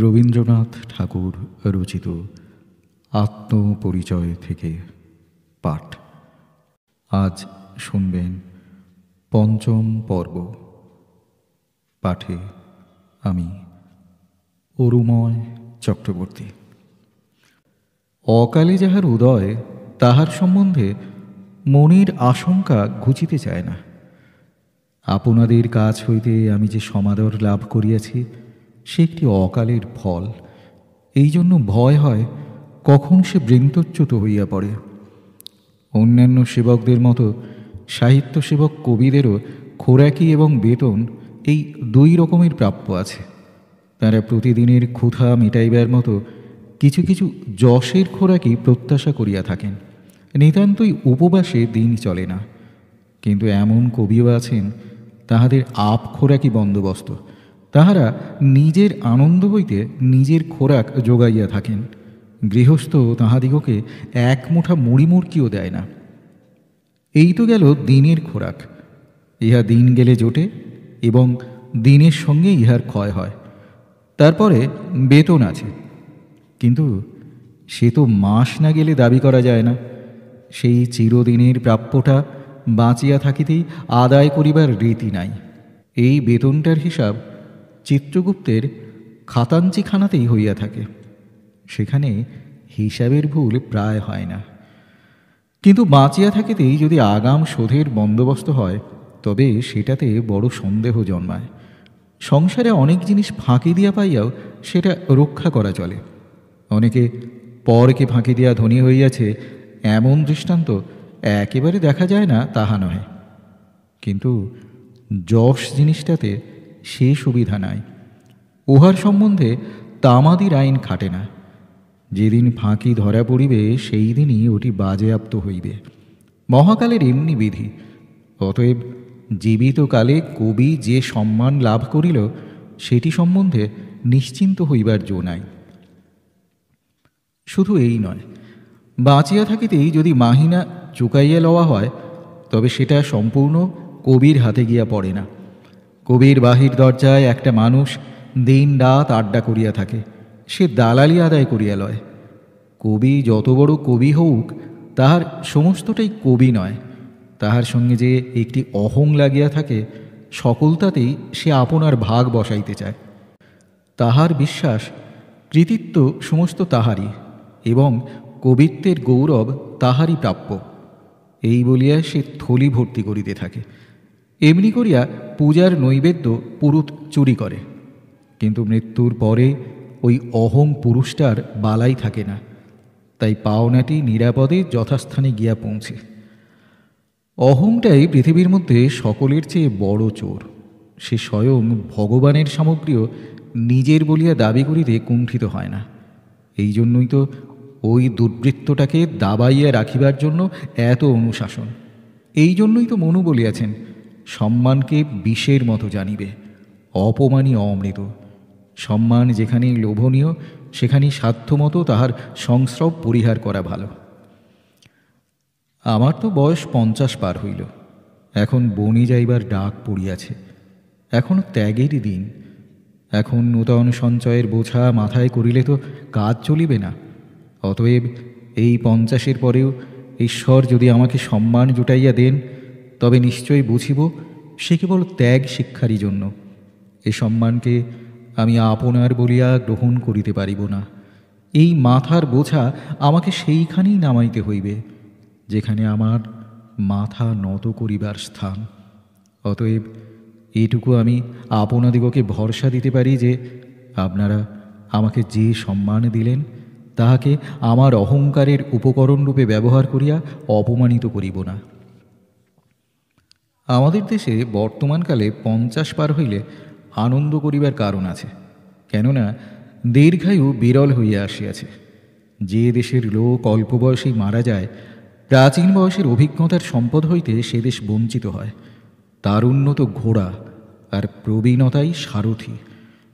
রবীন্দ্রনাথ ঠাকুর রচিত আত্মপরিচয় থেকে পাঠ। আজ শুনবেন পঞ্চম পর্ব। পাঠে আমি অরুময় চক্রবর্তী। অকালে যাহার উদয়, তাহার সম্বন্ধে মনের আশঙ্কা ঘুচিতে চায় না। আপনাদের কাছ হইতে আমি যে সমাদর লাভ করিয়াছি, সে একটি অকালের ফল। এই জন্য ভয় হয় কখন সে বৃন্তচ্যুত হইয়া পড়ে। অন্যান্য সেবকদের মতো সাহিত্য সেবক কবিদেরও খোরাকি এবং বেতন এই দুই রকমের প্রাপ্য আছে। তাঁরা প্রতিদিনের ক্ষুধা মেটাইবার মতো কিছু কিছু যশের খোরাকি প্রত্যাশা করিয়া থাকেন। নিতান্তই উপবাসে দিন চলে না। কিন্তু এমন কবিও আছেন, তাহাদের আপ খোরাকি বন্দোবস্ত। তাহারা নিজের আনন্দ হইতে নিজের খোরাক যোগাইয়া থাকেন। গৃহস্থ তাহাদিগকে এক মুঠা মুড়িমুড়কিও দেয় না। এই তো গেল দিনের খোরাক। ইহা দিন গেলে জোটে এবং দিনের সঙ্গে ইহার ক্ষয় হয়। তারপরে বেতন আছে, কিন্তু সে তো মাস না গেলে দাবি করা যায় না। সেই চিরদিনের প্রাপ্যটা বাঁচিয়া থাকিতেই আদায় করিবার রীতি নাই। এই বেতনটার হিসাব চিত্রগুপ্তের খাতাঞ্চিখানাতেই হইয়া থাকে। সেখানে হিসাবের ভুল প্রায় হয় না। কিন্তু বাঁচিয়া থাকিতেই যদি আগাম শোধের বন্দোবস্ত হয়, তবে সেটাতে বড় সন্দেহ জন্মায়। সংসারে অনেক জিনিস ফাঁকি দিয়া পাইয়াও সেটা রক্ষা করা চলে। অনেকে পরকে ফাঁকি দিয়া ধনী হইয়াছে, এমন দৃষ্টান্ত একেবারে দেখা যায় না তাহা নহে। কিন্তু যশ জিনিসটাতে সে সুবিধা নাই। উহার সম্বন্ধে তামাদির আইন খাটে না। যেদিন ফাঁকি ধরা পড়িবে, সেই দিনই ওটি বাজেয়াপ্ত হইবে। মহাকালের এমনি বিধি। অতএব জীবিতকালে কবি যে সম্মান লাভ করিল, সেটি সম্বন্ধে নিশ্চিন্ত হইবার জো নাই। শুধু এই নয়, বাঁচিয়া থাকিতেই যদি মাহিনা চুকাইয়া লওয়া হয়, তবে সেটা সম্পূর্ণ কবির হাতে গিয়া পড়ে না। কবির বাহির দরজায় একটা মানুষ দিন রাত আড্ডা করিয়া থাকে, সে দালালি আদায় করিয়া লয়। কবি যত বড় কবি হউক, তাহার সমস্তটাই কবি নয়। তাহার সঙ্গে যে একটি অহং লাগিয়া থাকে, সকলতাতেই সে আপনার ভাগ বসাইতে চায়। তাহার বিশ্বাস কৃতিত্ব সমস্ত তাহারই এবং কবিত্বের গৌরব তাহারই প্রাপ্য। এই বলিয়া সে থলি ভর্তি করিতে থাকে। এমনি করিয়া পূজার নৈবেদ্য পুরুত চুরি করে। কিন্তু মৃত্যুর পরে ওই অহং পুরুষটার বালাই থাকে না। তাই পাওনাটি নিরাপদে যথাস্থানে গিয়া পৌঁছে। অহংটাই পৃথিবীর মধ্যে সকলের চেয়ে বড় চোর। সে স্বয়ং ভগবানের সামগ্রীও নিজের বলিয়া দাবি করিতে কুণ্ঠিত হয় না। এই জন্যই তো ওই দুর্বৃত্তটাকে দাবাইয়া রাখিবার জন্য এত অনুশাসন। এই জন্যই তো মনু বলিয়াছেন, সম্মানকে বিষের মতো জানিবে, অপমানই অমৃত। সম্মান যেখানেই লোভনীয়, সেখানেই সাধ্যমতো তাহার সংস্রব পরিহার করা ভালো। আমার তো বয়স 50 পার হইল। এখন বনে যাইবার ডাক পড়িয়াছে। এখনও ত্যাগেরই দিন। এখন নূতন সঞ্চয়ের বোঝা মাথায় করিলে তো কাজ চলিবে না। অতএব এই 50-এর পরেও ঈশ্বর যদি আমাকে সম্মান জুটাইয়া দেন, তবে নিশ্চয়ই বুঝিব সে কেবল ত্যাগ শিক্ষারই জন্য। এ সম্মানকে আমি আপনার বলিয়া গ্রহণ করিতে পারিব না। এই মাথার বোঝা আমাকে সেইখানেই নামাইতে হইবে, যেখানে আমার মাথা নত করিবার স্থান। অতএব এটুকু আমি আপনাদিগকে ভরসা দিতে পারি যে, আপনারা আমাকে যে সম্মান দিলেন, তাহাকে আমার অহংকারের উপকরণ রূপে ব্যবহার করিয়া অপমানিত করিব না। আমাদের দেশে বর্তমানকালে 50 পার হইলে আনন্দ করিবার কারণ আছে। কেননা দীর্ঘায়ু বিরল হইয়া আসিয়াছে। যে দেশের লোক অল্প বয়সেই মারা যায়, প্রাচীন বয়সের অভিজ্ঞতার সম্পদ হইতে সে দেশ বঞ্চিত হয়। তারুণ্যত ঘোড়া, আর প্রবীণতাই সারথি।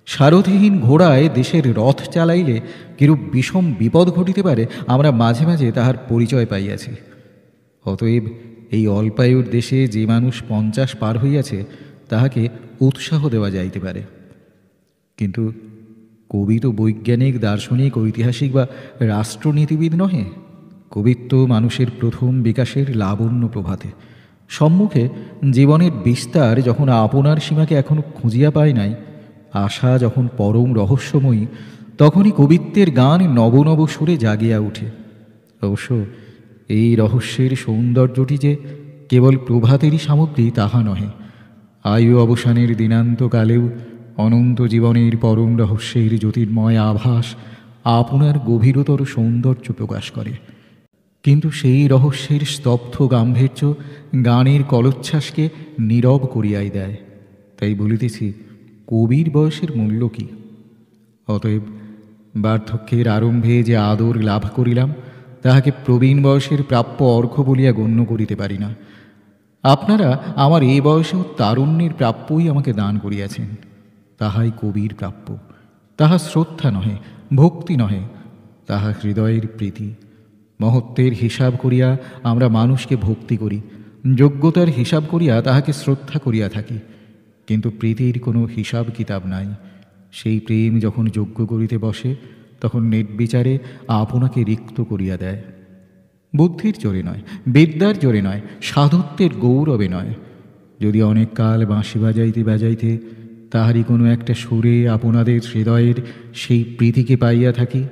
সারথিহীন ঘোড়ায় দেশের রথ চালাইলে কিরূপ বিষম বিপদ ঘটিতে পারে, আমরা মাঝে মাঝে তাহার পরিচয় পাইয়াছি। অতএব এই অল্পায়ুর দেশে যে মানুষ 50 পার হইয়াছে, তাহাকে উৎসাহ দেওয়া যাইতে পারে। কিন্তু কবি তো বৈজ্ঞানিক, দার্শনিক, ঐতিহাসিক বা রাষ্ট্রনীতিবিদ নহে। কবিত্ব মানুষের প্রথম বিকাশের লাবণ্য প্রভাতে। সম্মুখে জীবনের বিস্তার যখন আপনার সীমাকে এখনো খুঁজিয়া পায় নাই, আশা যখন পরম রহস্যময়ী, তখনই কবিত্বের গান নব নব সুরে জাগিয়া উঠে। অবশ্য এই রহস্যের সৌন্দর্যটি যে কেবল প্রভাতেরই সামগ্রী তাহা নহে। আয়ু অবসানের দিনান্তকালেও অনন্ত জীবনের পরম রহস্যের জ্যোতির্ময় আভাস আপনার গভীরতর সৌন্দর্য প্রকাশ করে। কিন্তু সেই রহস্যের স্তব্ধ গাম্ভীর্য গানের কলোচ্ছ্বাসকে নীরব করিয়াই দেয়। তাই বলিতেছি, কবির বয়সের মূল্য কি? অতএব বার্ধক্যের আরম্ভে যে আদর লাভ করিলাম, তাহাকে প্রবীণ বয়সের প্রাপ্য অর্ঘ্য বলিয়া গণ্য করিতে পারি না। আপনারা আমার এই বয়সেও তারুণ্যের প্রাপ্যই আমাকে দান করিয়াছেন। তাহাই কবির প্রাপ্য। তাহা শ্রদ্ধা নহে, ভক্তি নহে, তাহা হৃদয়ের প্রীতি। মহত্বের হিসাব করিয়া আমরা মানুষকে ভক্তি করি, যোগ্যতার হিসাব করিয়া তাহাকে শ্রদ্ধা করিয়া থাকি। কিন্তু প্রীতির কোনো হিসাব কিতাব নাই। সেই প্রেম যখন যোগ্য করিতে বসে, তখন নির্বিচারে আপনাকে রিক্ত করিয়া দেয়। বুদ্ধির জোরে নয়, বিদ্যার জোরে নয়, সাধুত্বের গৌরবে নয়। যদি অনেক কাল বাঁশি বাজাইতে বাজাইতে তাহারই কোনো একটা সুরে আপনাদের হৃদয়ের সেই প্রীতিকে পাইয়া থাকি,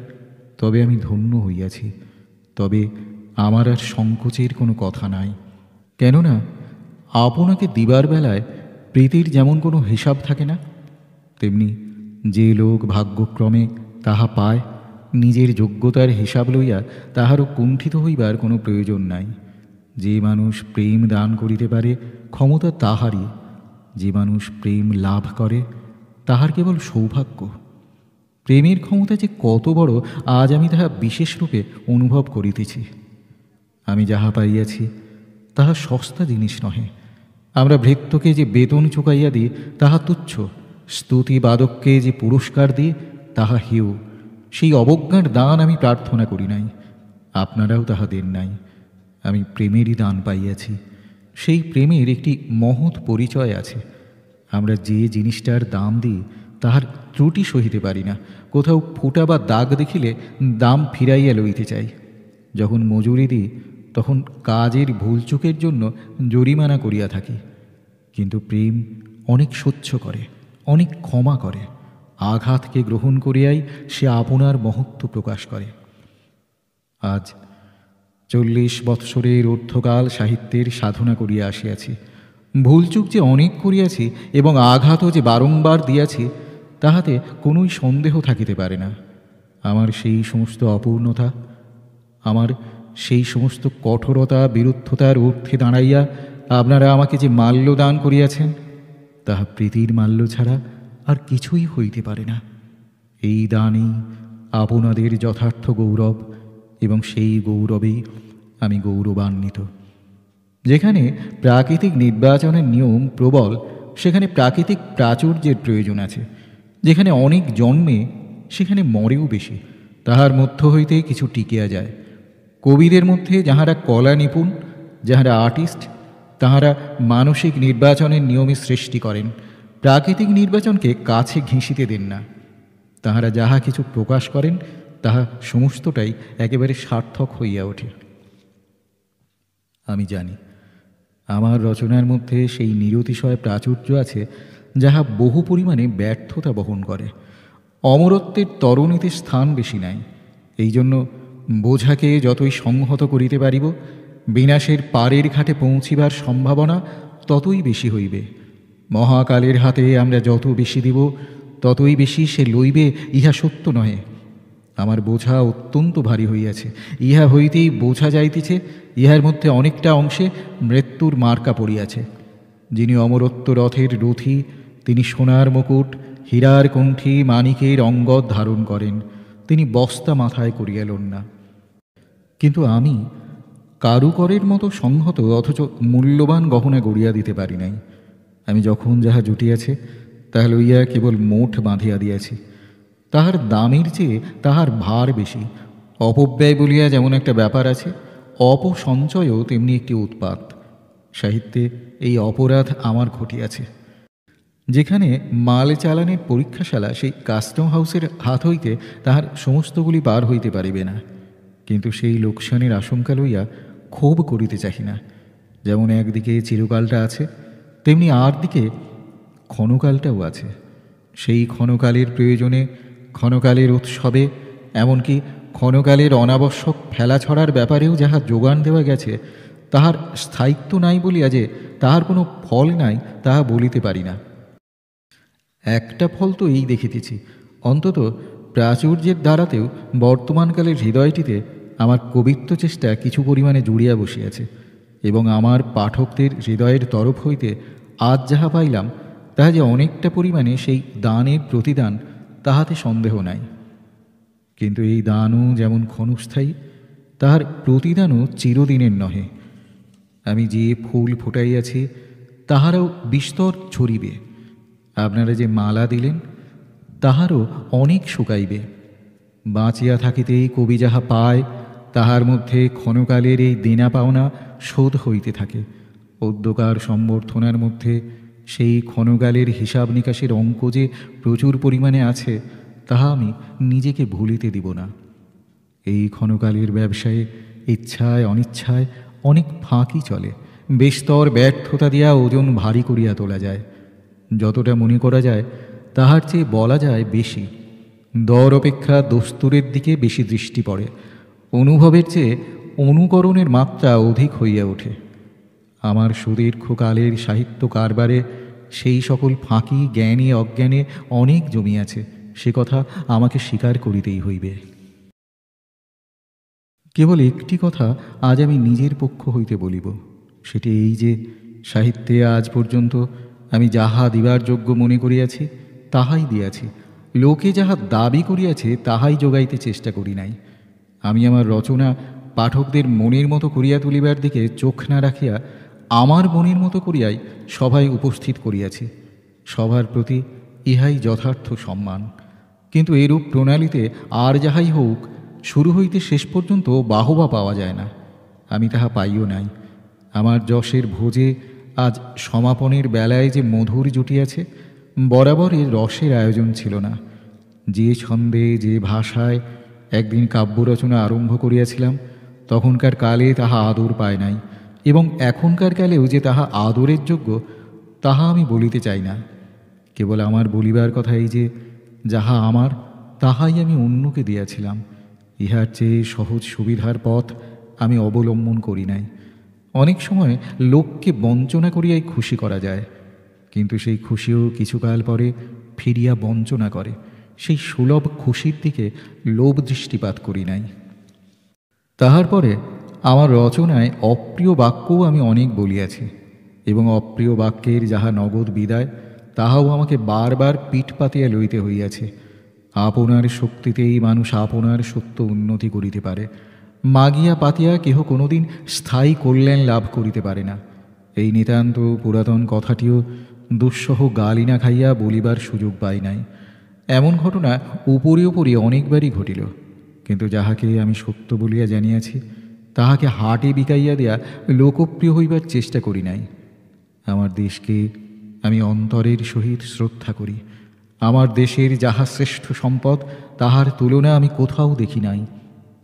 তবে আমি ধন্য হইয়াছি। তবে আমার আর সংকোচের কোনো কথা নাই। কেননা আপনাকে দিবার বেলায় প্রীতির যেমন কোনো হিসাব থাকে না, তেমনি যে লোক ভাগ্যক্রমে তাহা পায়, নিজের যোগ্যতার হিসাব লইয়া তাহারও কুণ্ঠিত হইবার কোনো প্রয়োজন নাই। যে মানুষ প্রেম দান করিতে পারে, ক্ষমতা তাহারই। যে মানুষ প্রেম লাভ করে, তাহার কেবল সৌভাগ্য। প্রেমের ক্ষমতা যে কত বড়, আজ আমি তাহা বিশেষ রূপে অনুভব করিতেছি। আমি যাহা পাইয়াছি তাহা সস্তা জিনিস নহে। আমরা ভৃত্যকে যে বেতন চুকাইয়া দিই, তাহা তুচ্ছ। স্তুতিবাদককে যে পুরস্কার দিই, তাহা হেয়। সেই অবজ্ঞার দান আমি প্রার্থনা করি নাই, আপনারাও তাহা দেন নাই। আমি প্রেমেরই দান পাইয়াছি। সেই প্রেমের একটি মহৎ পরিচয় আছে। আমরা যে জিনিসটার দাম দিই, তাহার ত্রুটি সহিতে পারি না। কোথাও ফুটা বা দাগ দেখিলে দাম ফিরাইয়া লইতে চাই। যখন মজুরি দিই, তখন কাজের ভুলচুকের জন্য জরিমানা করিয়া থাকি। কিন্তু প্রেম অনেক সহ্য করে, অনেক ক্ষমা করে। আঘাতকে গ্রহণ করিয়াই সে আপনার মহত্ব প্রকাশ করে। আজ 40 বৎসরের ঊর্ধ্বকাল সাহিত্যের সাধনা করিয়া আসিয়াছি। ভুলচুক যে অনেক করিয়াছি এবং আঘাতও যে বারংবার দিয়াছি, তাহাতে কোনোই সন্দেহ থাকিতে পারে না। আমার সেই সমস্ত অপূর্ণতা, আমার সেই সমস্ত কঠোরতা, বিরুদ্ধতার ঊর্ধ্বে দাঁড়াইয়া আপনারা আমাকে যে মাল্য দান করিয়াছেন, তাহা প্রীতির মাল্য ছাড়া আর কিছুই হইতে পারে না। এই দানই আপনাদের যথার্থ গৌরব, এবং সেই গৌরবেই আমি গৌরবান্বিত। যেখানে প্রাকৃতিক নির্বাচনের নিয়ম প্রবল, সেখানে প্রাকৃতিক প্রাচুর্যের প্রয়োজন আছে। যেখানে অনেক জন্মে, সেখানে মরেও বেশি। তাহার মধ্য হইতে কিছু টিকিয়া যায়। কবিদের মধ্যে যাহারা কলা নিপুণ, যাহারা আর্টিস্ট, তাহারা মানসিক নির্বাচনের নিয়মে সৃষ্টি করেন, প্রাকৃতিক নির্বাচনকে কাছে ঘেঁষিতে দেন না। তাহারা যাহা কিছু প্রকাশ করেন, তাহা সমস্তটাই একেবারে সার্থক হইয়া ওঠে। আমি জানি আমার রচনার মধ্যে সেই নিরতিশয় প্রাচুর্য আছে, যাহা বহু পরিমাণে ব্যর্থতা বহন করে। অমরত্বের তরণীতে স্থান বেশি নাই। এই জন্য বোঝাকে যতই সংহত করিতে পারিব, বিনাশের পারের ঘাটে পৌঁছিবার সম্ভাবনা ততই বেশি হইবে। মহাকালের হাতে আমরা যত বেশি দিব, ততই বেশি সে লইবে, ইহা সত্য নহে। আমার বোঝা অত্যন্ত ভারী হইয়াছে। ইহা হইতেই বোঝা যাইতেছে, ইহার মধ্যে অনেকটা অংশে মৃত্যুর মার্কা পড়িয়াছে। যিনি অমরত্ব রথের রথী, তিনি সোনার মুকুট, হীরার কণ্ঠী, মানিকের অঙ্গদ ধারণ করেন। তিনি বস্তা মাথায় করিয়া লন না। কিন্তু আমি কারুকরের মতো সংহত অথচ মূল্যবান গহনা গড়িয়া দিতে পারি নাই। আমি যখন যাহা জুটিয়াছে, তাহা লইয়া কেবল মোঠ বাঁধিয়া দিয়াছি। তাহার দামের চেয়ে তাহার ভার বেশি। অপব্যয় বলিয়া যেমন একটা ব্যাপার আছে, অপসঞ্চয়ও তেমনি একটি উৎপাত। সাহিত্যে এই অপরাধ আমার ঘটিয়াছে। যেখানে মাল চালানের পরীক্ষাশালা, সেই কাস্টম হাউসের হাত হইতে তাহার সমস্তগুলি পার হইতে পারিবে না। কিন্তু সেই লোকসানের আশঙ্কা লইয়া ক্ষোভ করিতে চাহি না। যেমন একদিকে চিরকালটা আছে, তেমনি আর দিকে ক্ষণকালটাও আছে। সেই ক্ষণকালের প্রয়োজনে, ক্ষণকালের উৎসবে, এমনকি ক্ষণকালের অনাবশ্যক ফেলা ছড়ার ব্যাপারেও যাহা যোগান দেওয়া গেছে, তাহার স্থায়িত্ব নাই বলিয়া যে তাহার কোনো ফল নাই তাহা বলিতে পারি না। একটা ফল তো এই দেখিতেছি, অন্তত প্রাচুর্যের দ্বারাতেও বর্তমানকালের হৃদয়টিতে আমার কবিত্ব চেষ্টা কিছু পরিমাণে জুড়িয়া বসিয়াছে, এবং আমার পাঠকদের হৃদয়ের তরফ হইতে আজ যাহা পাইলাম তাহা যে অনেকটা পরিমাণে সেই দানের প্রতিদান, তাহাতে সন্দেহ নাই। কিন্তু এই দানও যেমন ক্ষণস্থায়ী, তাহার প্রতিদানও চিরদিনের নহে। আমি যে ফুল ফুটাইয়াছি তাহারও বিস্তর ছড়িবে। আপনারা যে মালা দিলেন তাহারও অনেক শুকাইবে। বাঁচিয়া থাকিতেই কবি যাহা পায় তাহার মধ্যে ক্ষণকালের এই দেনা পাওনা শোধ হইতে থাকে। অদ্যকার সম্বর্ধনার মধ্যে সেই ক্ষণকালের হিসাব নিকাশের অঙ্ক যে প্রচুর পরিমাণে আছে, তাহা আমি নিজেকে ভুলিতে দিব না। এই ক্ষণকালের ব্যবসায়ে ইচ্ছায় অনিচ্ছায় অনেক ফাঁকি চলে। বেস্তর ব্যর্থতা দিয়া ওজন ভারী করিয়া তোলা যায়। যতটা মনে করা যায় তাহার চেয়ে বলা যায় বেশি। দর অপেক্ষা দস্তুরের দিকে বেশি দৃষ্টি পড়ে। অনুভবের চেয়ে অনুকরণের মাত্রা অধিক হইয়া ওঠে। আমার সুদীর্ঘকালের সাহিত্য কারবারে সেই সকল ফাঁকি জ্ঞানে অজ্ঞানে অনেক জমিয়াছে, সে কথা আমাকে স্বীকার করিতেই হইবে। কেবল একটি কথা আজ আমি নিজের পক্ষ হইতে বলিব, সেটি এই যে সাহিত্যে আজ পর্যন্ত আমি যাহা দিবার যোগ্য মনে করিয়াছি তাহাই দিয়াছি। লোকে যাহা দাবি করিয়াছে তাহাই যোগাইতে চেষ্টা করি নাই। আমি আমার রচনা পাঠকদের মনের মতো করিয়া তুলিবার দিকে চোখ না রাখিয়া আমার মনের মতো করিয়াই সভায় উপস্থিত করিয়াছি। সভার প্রতি ইহাই যথার্থ সম্মান। কিন্তু এরূপ প্রণালীতে আর যাহাই হোক, শুরু হইতে শেষ পর্যন্ত বাহবা পাওয়া যায় না। আমি তাহা পাইও নাই। আমার যশের ভোজে আজ সমাপনের বেলায় যে মধুর জুটিয়াছে, বরাবর এর রসের আয়োজন ছিল না। যে ছন্দে যে ভাষায় একদিন কাব্য রচনা আরম্ভ করিয়াছিলাম, তখনকার কালে তাহা আদর পায় নাই, এবং এখনকার কালেও যে তাহা আদরের যোগ্য তাহা আমি বলিতে চাই না। কেবল আমার বলিবার কথা এই যে, যাহা আমার তাহাই আমি অন্যকে দিয়াছিলাম। ইহার চেয়ে সহজ সুবিধার পথ আমি অবলম্বন করি নাই। অনেক সময় লোককে বঞ্চনা করিয়াই খুশি করা যায়, কিন্তু সেই খুশিও কিছুকাল পরে ফিরিয়া বঞ্চনা করে। সেই সুলভ খুশির দিকে লোভ দৃষ্টিপাত করি নাই। তাহার পরে আমার রচনায় অপ্রিয় বাক্যও আমি অনেক বলিয়াছি, এবং অপ্রিয় বাক্যের যাহা নগদ বিদায় তাহাও আমাকে বারবার পিঠ পাতিয়া লইতে হইয়াছে। আপনার শক্তিতেই মানুষ আপনার সত্য উন্নতি করিতে পারে। মাগিয়া পাতিয়া কেহ কোনোদিন স্থায়ী কল্যাণ লাভ করিতে পারে না। এই নিতান্ত পুরাতন কথাটিও দুঃসহ গালি না খাইয়া বলিবার সুযোগ পাই নাই। এমন ঘটনা উপরে উপরে অনেকবারই ঘটিল, কিন্তু যাহাকে আমি সত্য বলিয়া জানিয়াছি তাহাকে হাটে বিকাইয়া দেয়া লোকপ্রিয় হইবার চেষ্টা করি নাই। আমার দেশকে আমি অন্তরের সহিত শ্রদ্ধা করি। আমার দেশের যাহা শ্রেষ্ঠ সম্পদ তাহার তুলনা আমি কোথাও দেখি নাই।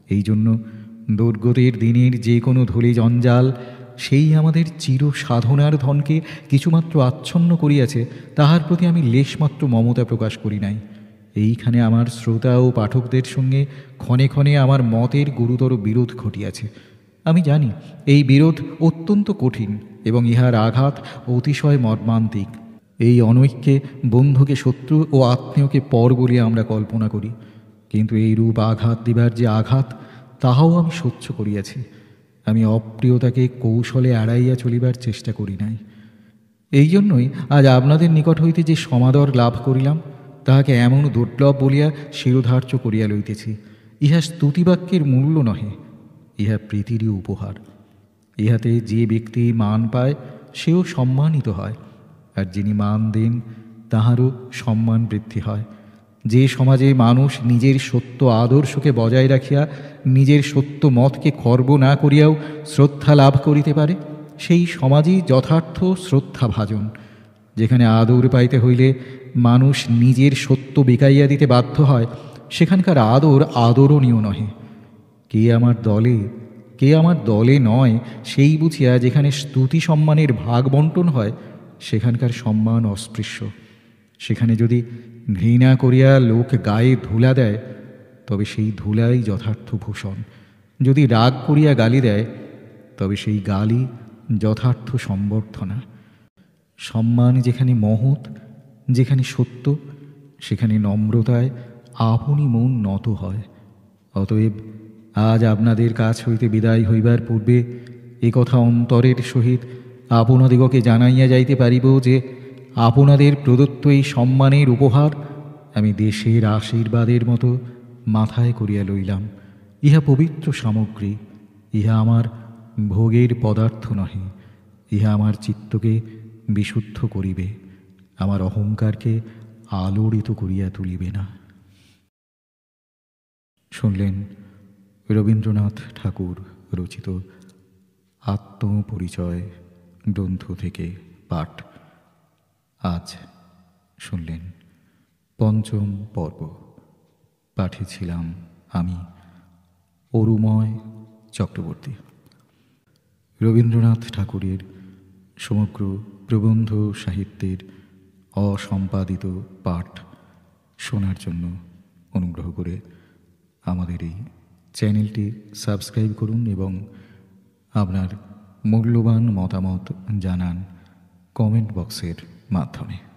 এই জন্য দুর্গতের দিনের যে কোনো ধূলি জঞ্জাল সেই আমাদের চির সাধনার ধনকে কিছুমাত্র আচ্ছন্ন করিয়াছে, তাহার প্রতি আমি লেশমাত্র মমতা প্রকাশ করি নাই। এইখানে আমার শ্রোতা ও পাঠকদের সঙ্গে ক্ষণে ক্ষণে আমার মতের গুরুতর বিরোধ ঘটিয়াছে। আমি জানি এই বিরোধ অত্যন্ত কঠিন এবং ইহার আঘাত অতিশয় মর্মান্তিক। এই অনৈক্যে বন্ধুকে শত্রু ও আত্মীয়কে পর বলিয়া আমরা কল্পনা করি, কিন্তু এই রূপ আঘাত দিবার যে আঘাত তাহাও আমি সহ্য করিয়াছি। আমি অপ্রিয়তাকে কৌশলে এড়াইয়া চলিবার চেষ্টা করি নাই। এই জন্যই আজ আপনাদের নিকট হইতে যে সমাদর লাভ করিলাম তাহাকে এমন দুর্লভ বলিয়া শিরোধার্য করিয়া লইতেছি। ইহা স্তুতিবাক্যের মূল্য নহে, ইহা প্রীতিরই উপহার। ইহাতে যে ব্যক্তি মান পায় সেও সম্মানিত হয়, আর যিনি মান দেন তাহারও সম্মান বৃদ্ধি হয়। যে সমাজে মানুষ নিজের সত্য আদর্শকে বজায় রাখিয়া নিজের সত্য মতকে খর্ব না করিয়াও শ্রদ্ধা লাভ করিতে পারে, সেই সমাজই যথার্থ শ্রদ্ধাভাজন। যেখানে আদর পাইতে হইলে মানুষ নিজের সত্য বিকাইয়া দিতে বাধ্য হয়, সেখানকার আদর আদরণীয় নহে। কে আমার দলে, কে আমার দলে নয়, সেই বুঝিয়া যেখানে স্তুতি সম্মানের ভাগ বন্টন হয়, সেখানকার সম্মান অস্পৃশ্য। সেখানে যদি ঘৃণা করিয়া লোক গায়ে ধুলা দেয়, তবে সেই ধুলাই যথার্থ ভূষণ। যদি রাগ করিয়া গালি দেয়, তবে সেই গালি যথার্থ সম্বর্ধনা। সম্মান যেখানে মহৎ, যেখানে সত্য, সেখানে নম্রতায় আপনি মন নত হয়। অতএব আজ আপনাদের কাছ হইতে বিদায় হইবার পূর্বে এ কথা অন্তরের সহিত আপনাদিগকে জানাইয়া যাইতে পারিব যে আপনাদের প্রদত্ত এই সম্মানের উপহার আমি দেশের আশীর্বাদের মতো মাথায় করিয়া লইলাম। ইহা পবিত্র সামগ্রী, ইহা আমার ভোগের পদার্থ নহে। ইহা আমার চিত্তকে বিশুদ্ধ করিবে, আমার অহংকারকে আলোড়িত করিয়া তুলিবে না। শুনলেন রবীন্দ্রনাথ ঠাকুর রচিত আত্মপরিচয় গ্রন্থ থেকে পাঠ। আজ শুনলেন পঞ্চম পর্ব। পাঠে ছিলাম আমি, অরুময় চক্রবর্তী। রবীন্দ্রনাথ ঠাকুরের সমগ্র প্রবন্ধ সাহিত্যের অসম্পাদিত পাঠ শোনার জন্য অনুগ্রহ করে আমাদের এই চ্যানেলটি সাবস্ক্রাইব করুন এবং আপনার মূল্যবান মতামত জানান কমেন্ট বক্সের মাধ্যমে।